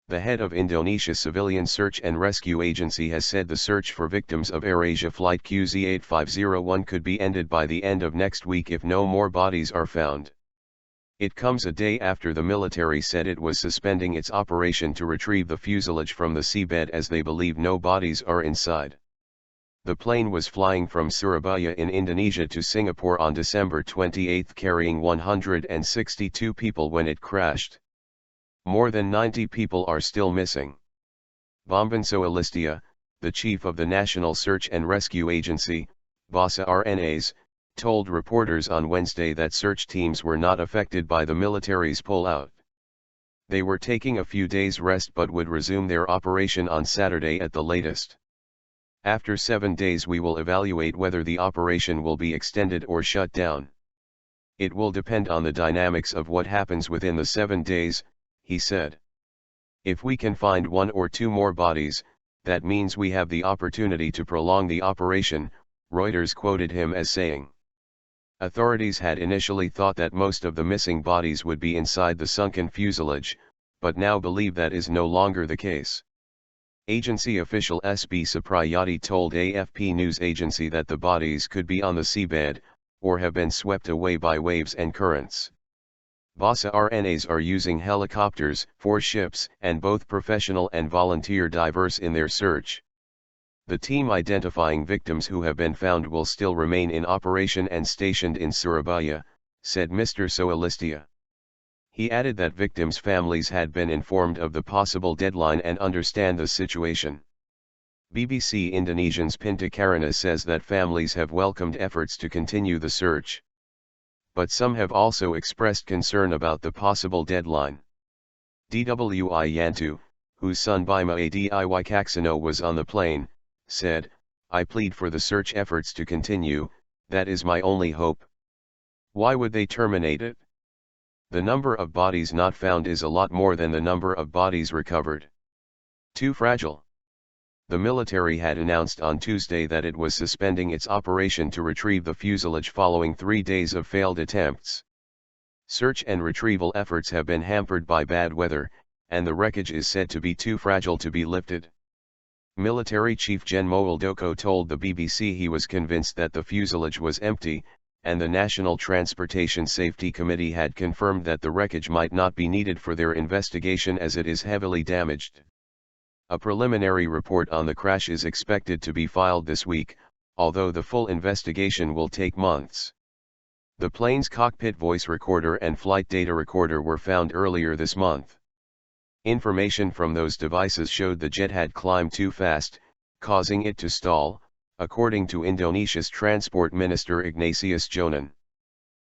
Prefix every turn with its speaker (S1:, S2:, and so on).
S1: The head of Indonesia's Civilian Search and Rescue Agency has said the search for victims of AirAsia Flight QZ8501 could be ended by the end of next week if no more bodies are found. It comes a day after the military said it was suspending its operation to retrieve the fuselage from the seabed as they believe no bodies are inside. The plane was flying from Surabaya in Indonesia to Singapore on December 28 carrying 162 people when it crashed. More than 90 people are still missing. Bambang Soelistyo, the chief of the National Search and Rescue Agency, Basarnas, told reporters on Wednesday that search teams were not affected by the military's pullout. They were taking a few days' rest but would resume their operation on Saturday at the latest. After 7 days we will evaluate whether the operation will be extended or shut down. It will depend on the dynamics of what happens within the 7 days, he said. If we can find 1 or 2 more bodies, that means we have the opportunity to prolong the operation, Reuters quoted him as saying. Authorities had initially thought that most of the missing bodies would be inside the sunken fuselage, but now believe that is no longer the case. Agency official SB Supriyadi told AFP news agency that the bodies could be on the seabed, or have been swept away by waves and currents. Basarnas are using helicopters, 4 ships, and both professional and volunteer divers in their search. The team identifying victims who have been found will still remain in operation and stationed in Surabaya, said Mr. Soelistyo. He added that victims' families had been informed of the possible deadline and understand the situation. BBC Indonesian's Pinta Karana says that families have welcomed efforts to continue the search. But some have also expressed concern about the possible deadline. Dwi Yanto, whose son Bima Adi Wicaksono was on the plane, said, "I plead for the search efforts to continue, that is my only hope. Why would they terminate it? The number of bodies not found is a lot more than the number of bodies recovered. Too fragile." The military had announced on Tuesday that it was suspending its operation to retrieve the fuselage following 3 days of failed attempts. Search and retrieval efforts have been hampered by bad weather, and the wreckage is said to be too fragile to be lifted. Military Chief Gen Muldoko told the BBC he was convinced that the fuselage was empty, and the National Transportation Safety Committee had confirmed that the wreckage might not be needed for their investigation as it is heavily damaged. A preliminary report on the crash is expected to be filed this week, although the full investigation will take months. The plane's cockpit voice recorder and flight data recorder were found earlier this month. Information from those devices showed the jet had climbed too fast, causing it to stall, according to Indonesia's Transport Minister Ignatius Jonan.